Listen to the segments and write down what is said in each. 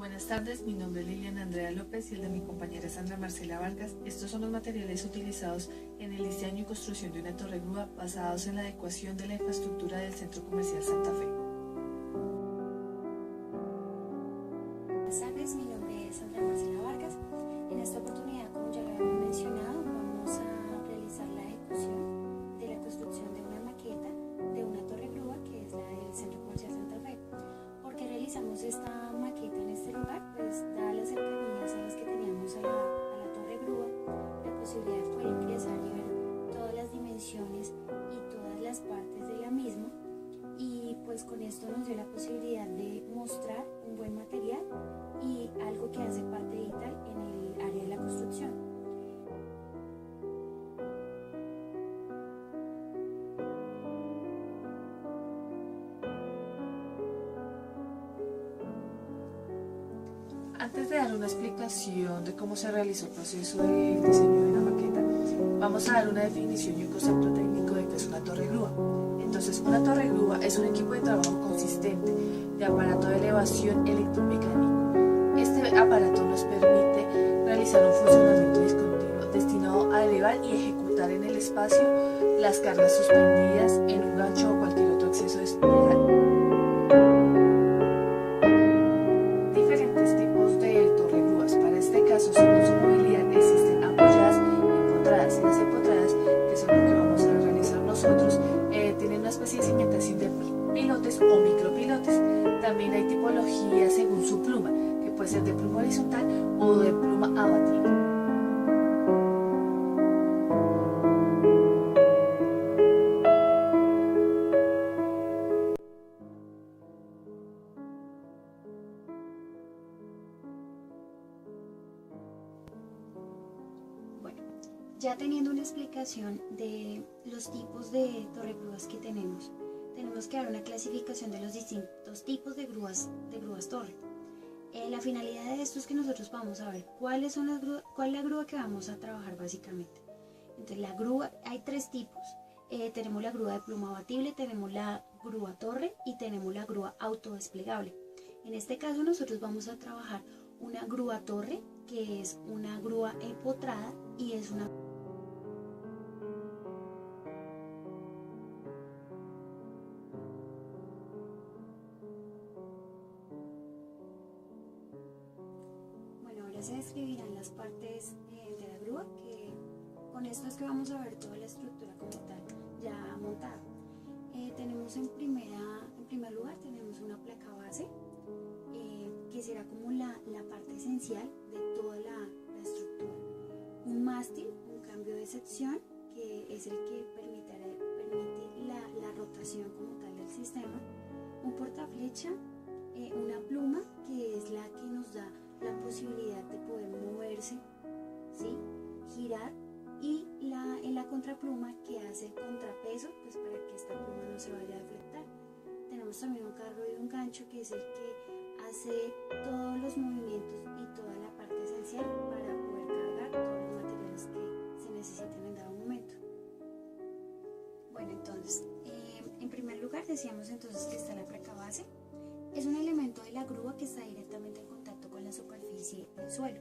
Buenas tardes, mi nombre es Liliana Andrea López y el de mi compañera Sandra Marcela Vargas. Estos son los materiales utilizados en el diseño y construcción de una torre grúa basados en la adecuación de la infraestructura del Centro Comercial Santa Fe. Buenas tardes, mi nombre es Sandra Marcela Vargas. En esta oportunidad, como ya lo habíamos mencionado, vamos a realizar la ejecución de la construcción de una maqueta de una torre grúa que es la del Centro Comercial Santa Fe. ¿Por qué realizamos esta maqueta en este lugar? Pues dadas las cercanías a las que teníamos a la torre grúa, la posibilidad de poder ingresar y ver todas las dimensiones y todas las partes de la misma, y pues con esto nos dio la posibilidad de mostrar un buen material y algo que hace parte vital en el área de la construcción. Antes de dar una explicación de cómo se realizó el proceso de diseño de una maqueta, vamos a dar una definición y un concepto técnico de qué es una torre grúa. Entonces, una torre grúa es un equipo de trabajo consistente de aparato de elevación electromecánico. Este aparato nos permite realizar un funcionamiento discontinuo destinado a elevar y ejecutar en el espacio las cargas suspendidas en un gancho o cualquier otro acceso de espiral. Diferentes tipos de torre grúas. Para este caso, según su movilidad, existen apoyadas y empotradas. Las empotradas, que son lo que vamos a realizar nosotros, tienen una especie de cimentación de pilotes o micropilotes. También hay tipologías según su pluma, que puede ser de pluma horizontal o de pluma abatible. Bueno, ya teniendo una explicación de los tipos de torre grúas que tenemos que dar una clasificación de los distintos tipos de grúas torre. La finalidad de esto es que nosotros vamos a ver cuál es la grúa que vamos a trabajar básicamente. Entonces, la grúa, hay tres tipos. Tenemos la grúa de pluma abatible, tenemos la grúa torre y tenemos la grúa autodesplegable. En este caso nosotros vamos a trabajar una grúa torre, que es una grúa empotrada y es una se describirán las partes de la grúa, que con esto es que vamos a ver toda la estructura como tal ya montada. Tenemos en primer lugar tenemos una placa base, que será como la parte esencial de toda la estructura. Un mástil, un cambio de sección, que es el que permite la rotación como tal del sistema. Un portaflecha, una pluma, que es la que nos da la posibilidad de poder moverse, ¿sí? Girar, y en la contrapluma, que hace el contrapeso, pues para que esta pluma no se vaya a deflectar. Tenemos también un carro y un gancho, que es el que hace todos los movimientos y toda la parte esencial para poder cargar todos los materiales que se necesiten en dado momento. Bueno, entonces, en primer lugar decíamos entonces que está la placa base. Es un elemento de la grúa que está directamente en contacto con la superficie del suelo.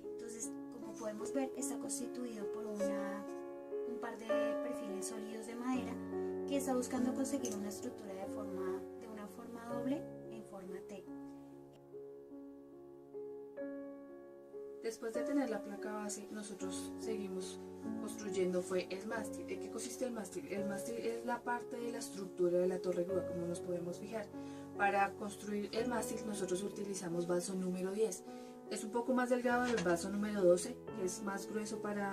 Entonces, como podemos ver, está constituido por un par de perfiles sólidos de madera, que está buscando conseguir una estructura de una forma doble en forma T. Después de tener la placa base, nosotros seguimos construyendo el mástil. ¿De qué consiste el mástil? El mástil es la parte de la estructura de la torre grúa, como nos podemos fijar. Para construir el mástil nosotros utilizamos balso número 10. Es un poco más delgado del balso número 12, que es más grueso para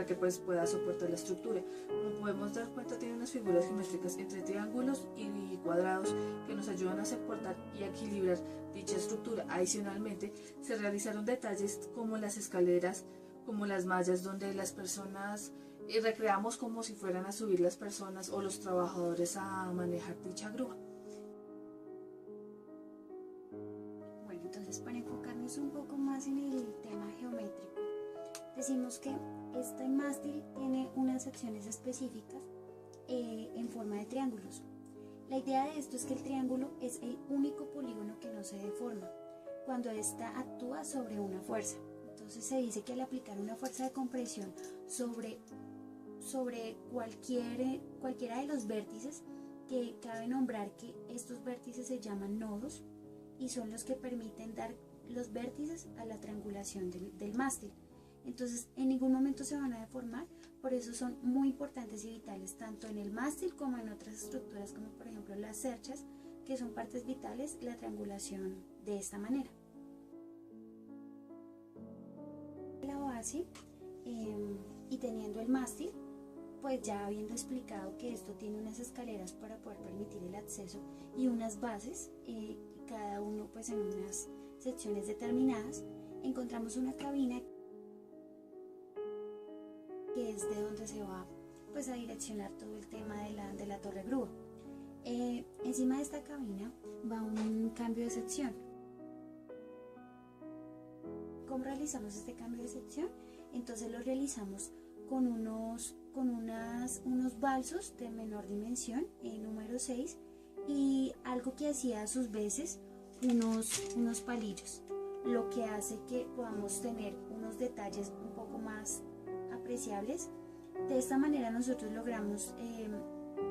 que pues pueda soportar la estructura. Como podemos dar cuenta, tiene unas figuras geométricas entre triángulos y cuadrados que nos ayudan a soportar y a equilibrar dicha estructura. Adicionalmente, se realizaron detalles como las escaleras, como las mallas, donde las personas recreamos como si fueran a subir las personas o los trabajadores a manejar dicha grúa. Entonces, para enfocarnos un poco más en el tema geométrico, decimos que este mástil tiene unas secciones específicas en forma de triángulos. La idea de esto es que el triángulo es el único polígono que no se deforma. cuando ésta actúa sobre una fuerza. Entonces se dice que al aplicar una fuerza de compresión sobre cualquiera de los vértices, que cabe nombrar que estos vértices se llaman nodos y son los que permiten dar los vértices a la triangulación del mástil. Entonces en ningún momento se van a deformar, por eso son muy importantes y vitales tanto en el mástil como en otras estructuras como por ejemplo las cerchas, que son partes vitales la triangulación de esta manera. La base y teniendo el mástil, pues ya habiendo explicado que esto tiene unas escaleras para poder permitir el acceso y unas bases, cada uno pues en unas secciones determinadas, encontramos una cabina que es de donde se va pues a direccionar todo el tema de la torre grúa. Encima de esta cabina va un cambio de sección. ¿Cómo realizamos este cambio de sección? Entonces lo realizamos con unos balsos de menor dimensión, número 6, y algo que hacía a sus veces unos palillos, lo que hace que podamos tener unos detalles un poco más apreciables. De esta manera nosotros logramos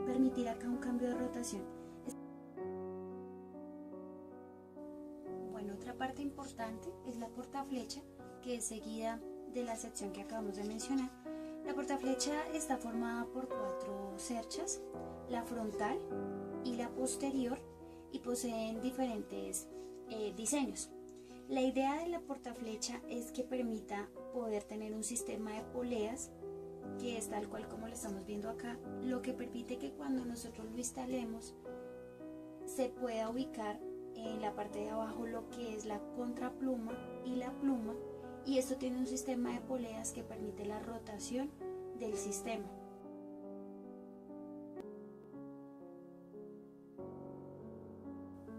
permitir acá un cambio de rotación. Bueno, otra parte importante es la portaflecha, que es seguida de la sección que acabamos de mencionar. La portaflecha está formada por 4 cerchas, la frontal y la posterior, y poseen diferentes diseños. La idea de la portaflecha es que permita poder tener un sistema de poleas, que es tal cual como lo estamos viendo acá, lo que permite que cuando nosotros lo instalemos se pueda ubicar en la parte de abajo lo que es la contrapluma y la pluma, y esto tiene un sistema de poleas que permite la rotación del sistema.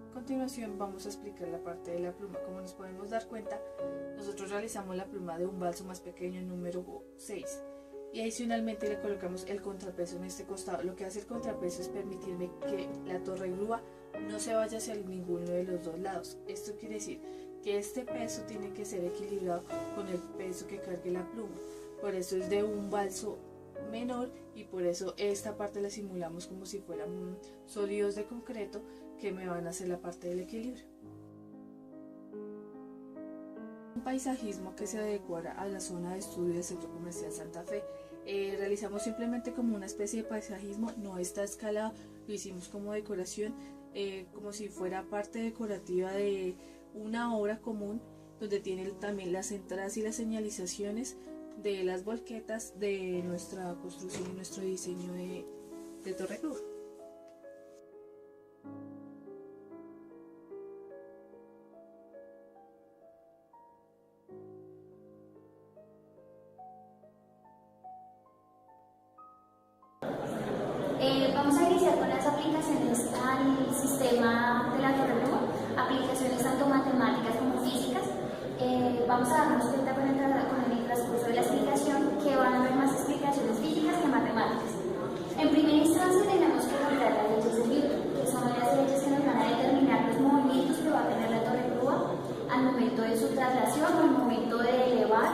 A continuación vamos a explicar la parte de la pluma. Como nos podemos dar cuenta, nosotros realizamos la pluma de un balso más pequeño, número 6, y adicionalmente le colocamos el contrapeso en este costado. Lo que hace el contrapeso es permitirme que la torre grúa no se vaya hacia ninguno de los dos lados. Esto quiere decir que este peso tiene que ser equilibrado con el peso que cargue la pluma. Por eso es de un balso menor, y por eso esta parte la simulamos como si fueran sólidos de concreto que me van a hacer la parte del equilibrio. Un paisajismo que se adecuara a la zona de estudio del Centro Comercial Santa Fe. Realizamos simplemente como una especie de paisajismo, no está escalado, lo hicimos como decoración, como si fuera parte decorativa de una obra común, donde tiene también las entradas y las señalizaciones de las volquetas de nuestra construcción y nuestro diseño de torre grúa. Vamos a iniciar con las aplicaciones al sistema de la torre grúa, aplicaciones tanto matemáticas como físicas. Vamos a darnos cuenta con el transcurso de la explicación que van a haber más explicaciones físicas que matemáticas. En primera instancia tenemos que nombrar las leyes de Newton, que son las leyes que nos van a determinar los movimientos que va a tener la torre grúa al momento de su traslación o al momento de elevar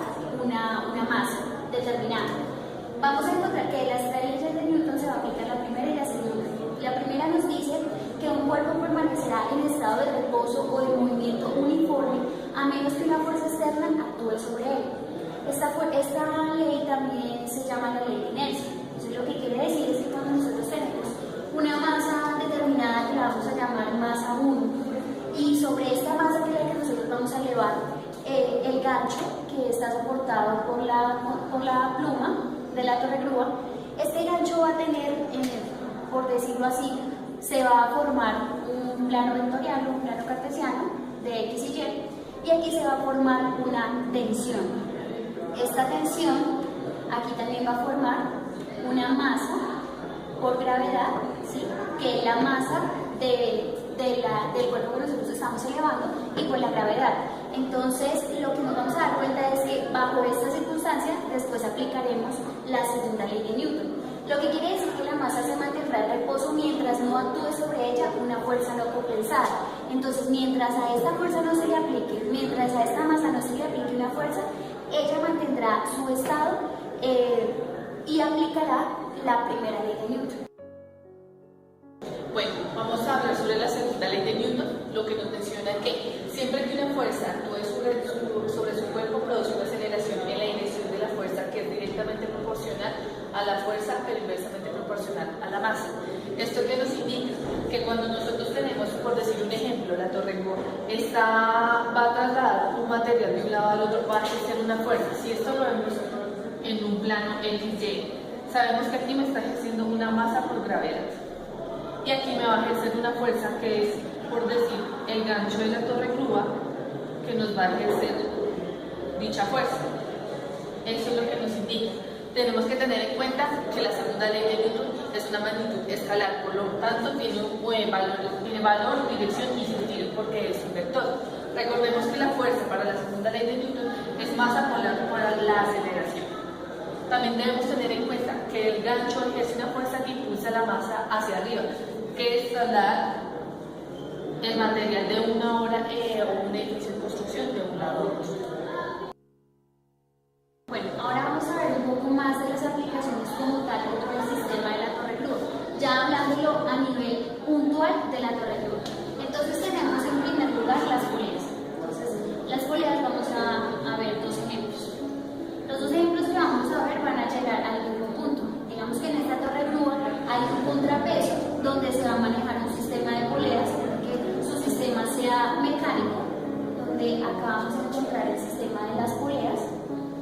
una masa determinada. Vamos a encontrar que las tres leyes de Newton se va a aplicar la primera y la segunda. La primera nos dice que un cuerpo permanecerá en estado de reposo o de movimiento uniforme a menos que una fuerza externa actúe sobre él. Esta ley también se llama la ley de inercia. Entonces lo que quiere decir es que cuando nosotros tenemos una masa determinada que la vamos a llamar masa 1, y sobre esta masa que es la que nosotros vamos a elevar el gancho que está soportado por la pluma de la torre grúa, este gancho va a tener, por decirlo así, se va a formar un plano vectorial o un plano cartesiano de X y Y, y aquí se va a formar una tensión. Esta tensión aquí también va a formar una masa por gravedad, ¿sí?, que es la masa del cuerpo que nosotros estamos elevando y por la gravedad. Entonces lo que nos vamos a dar cuenta es que bajo esta circunstancia después aplicaremos la segunda ley de Newton, lo que quiere decir que la masa se mantendrá en reposo mientras no actúe sobre ella una fuerza no compensada. Entonces mientras a esta fuerza no se le aplique a esta masa no se le aplique una fuerza, ella mantendrá su estado y aplicará la primera ley de Newton. Bueno, vamos a hablar sobre la segunda ley de Newton, lo que nos menciona que siempre que una fuerza actúe sobre su cuerpo, produce una aceleración en la dirección de la fuerza que es directamente proporcional a la fuerza, pero inversamente proporcional a la masa. ¿Esto qué nos indica? Que cuando nosotros tenemos, por decir un ejemplo, la torre va a trasladar un material de un lado al otro, va a ejercer una fuerza. Si esto lo vemos en un plano XY, sabemos que aquí me está ejerciendo una masa por gravedad. Y aquí me va a ejercer una fuerza que es, por decir, el gancho de la torre grúa que nos va a ejercer dicha fuerza. Eso es lo que nos indica. Tenemos que tener en cuenta que la segunda ley de Newton es una magnitud escalar, por lo tanto tiene valor, dirección y sentido porque es un vector. Recordemos que la fuerza para la segunda ley de Newton es masa por la aceleración. También debemos tener en cuenta que el gancho ejerce una fuerza que impulsa la masa hacia arriba, que es trasladar el material de una obra o un edificio en construcción de un lado a otro. Bueno, ahora vamos a ver un poco más de las aplicaciones como tal dentro del sistema de la torre grúa, ya hablándolo a nivel puntual de la torre grúa. Entonces tenemos en primer lugar las poleas. Entonces, las poleas vamos a ver dos ejemplos. Los dos ejemplos que vamos a ver van a llegar al mismo punto. Digamos que en esta torre grúa hay un contrapeso donde se va a manejar un sistema de poleas porque su sistema sea mecánico, donde acá vamos a encontrar el sistema de las poleas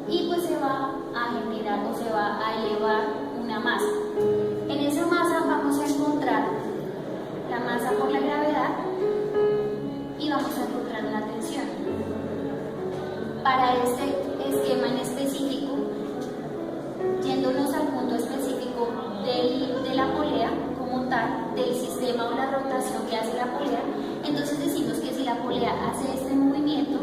y pues se va a generar o se va a elevar una masa. En esa masa vamos a encontrar la masa por la gravedad y vamos a encontrar una tensión. Para este esquema en específico, yéndonos al punto específico de la polea como tal, del sistema o la rotación que hace la polea, entonces decimos que si la polea hace este movimiento,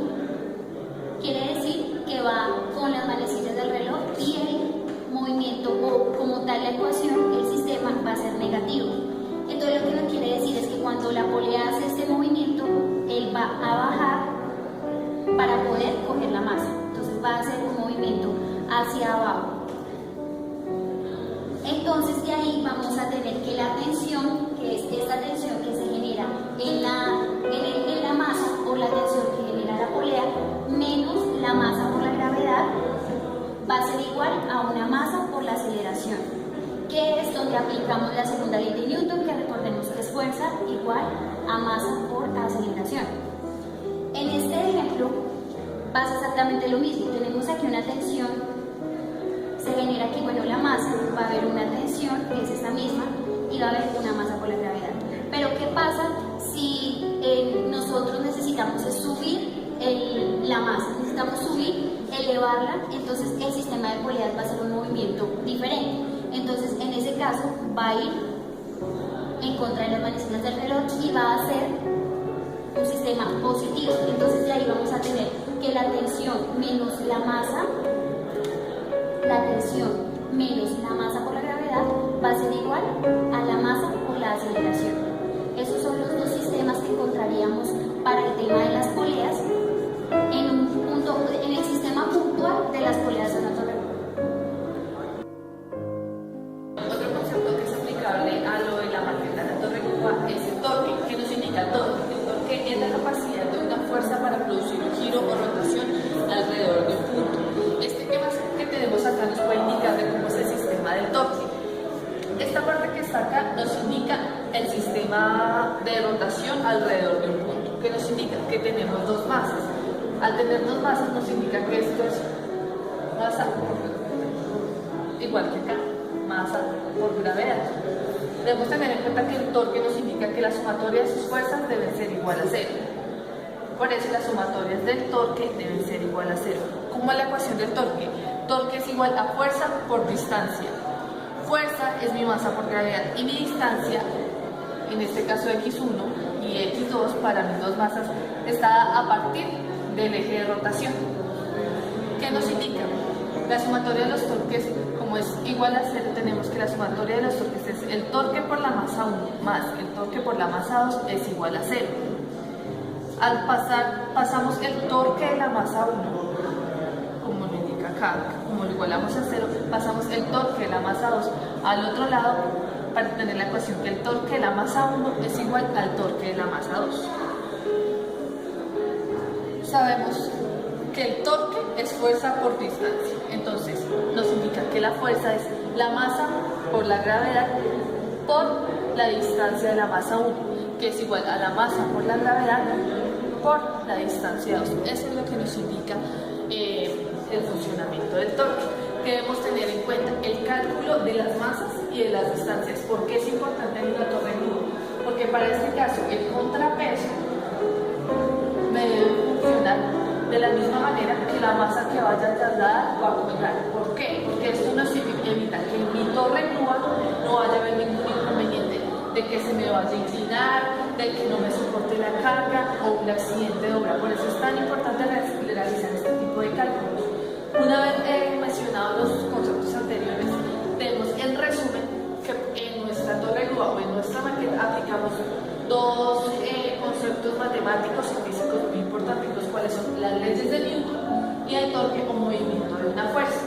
quiere decir que va con las manecillas del reloj y el movimiento o como tal la ecuación, el sistema va a ser negativo. Entonces lo que nos quiere decir es que cuando la polea hace este movimiento, él va a bajar para poder coger la masa. Entonces va a hacer un movimiento hacia abajo. Entonces de ahí vamos a tener que la tensión, que es esta tensión que se genera en la masa o la tensión que genera la polea, menos la masa por la gravedad, va a ser igual a una masa por la aceleración, que es donde aplicamos la segunda ley de Newton, que recordemos que es fuerza igual a masa por aceleración. En este ejemplo pasa exactamente lo mismo. Tenemos aquí una tensión, se genera aquí, bueno, la masa, va a haber una tensión, que es esta misma, y va a haber una masa por la gravedad. Pero ¿qué pasa si nosotros necesitamos subir la masa? Necesitamos subir, elevarla, entonces el sistema de poleas va a hacer un movimiento diferente. Entonces, en ese caso, va a ir en contra de las manecillas del reloj y va a ser un sistema positivo. Entonces de ahí vamos a tener que la tensión menos la masa, la tensión menos la masa por la gravedad va a ser igual a la masa por la aceleración. Esos son los dos sistemas que encontraríamos para el tema de las poleas en el sistema puntual de las poleas de una torre. Otro concepto que es aplicable a lo de la maqueta de la torre grúa es el torque, que nos indica torque. El torque es la capacidad de una fuerza para producir un giro o rotación alrededor de un punto. Este esquema que tenemos acá nos puede indicar de cómo es el sistema del torque. Esta parte que está acá nos indica el sistema de rotación alrededor de un punto, que nos indica que tenemos dos masas. Al tener dos masas nos indica que esto es masa igual que acá, masa por gravedad. Debemos tener en cuenta que el torque nos indica que la sumatoria de sus fuerzas deben ser igual a cero. Por eso las sumatorias del torque deben ser igual a cero. ¿Cómo es la ecuación del torque? Torque es igual a fuerza por distancia. Fuerza es mi masa por gravedad y mi distancia, en este caso x1 y x2 para mis dos masas, está a partir del eje de rotación. ¿Qué nos indica? La sumatoria de los torques, como es igual a cero, tenemos que la sumatoria de los torques es el torque por la masa 1 más el torque por la masa 2 es igual a 0. pasamos el torque de la masa 1, como lo indica acá, como lo igualamos a 0, pasamos el torque de la masa 2 al otro lado para tener la ecuación que el torque de la masa 1 es igual al torque de la masa 2. Sabemos que el torque es fuerza por distancia, entonces nos indica que la fuerza es la masa por la gravedad por la distancia de la masa 1, que es igual a la masa por la gravedad por la distancia 2. Eso es lo que nos indica el funcionamiento del torque. Debemos tener en cuenta el cálculo de las masas y de las distancias. ¿Por qué es importante en una torre de grúa? Porque para este caso el contrapeso me debe funcionar de la misma manera que la masa que vaya a trasladar o a colgar. ¿Por qué? Porque esto nos evita que en mi torre de grúa no vaya a haber ningún inconveniente de que se me vaya a inclinar, de que no me soporte la carga o un accidente de obra. Por eso es tan importante realizar este tipo de cálculos. Una vez mencionado los conceptos anteriores, tenemos en resumen que en nuestra torre de grúa o en nuestra maqueta aplicamos dos conceptos matemáticos y físicos muy importantes, los cuales son las leyes de Newton y el torque o movimiento de una fuerza.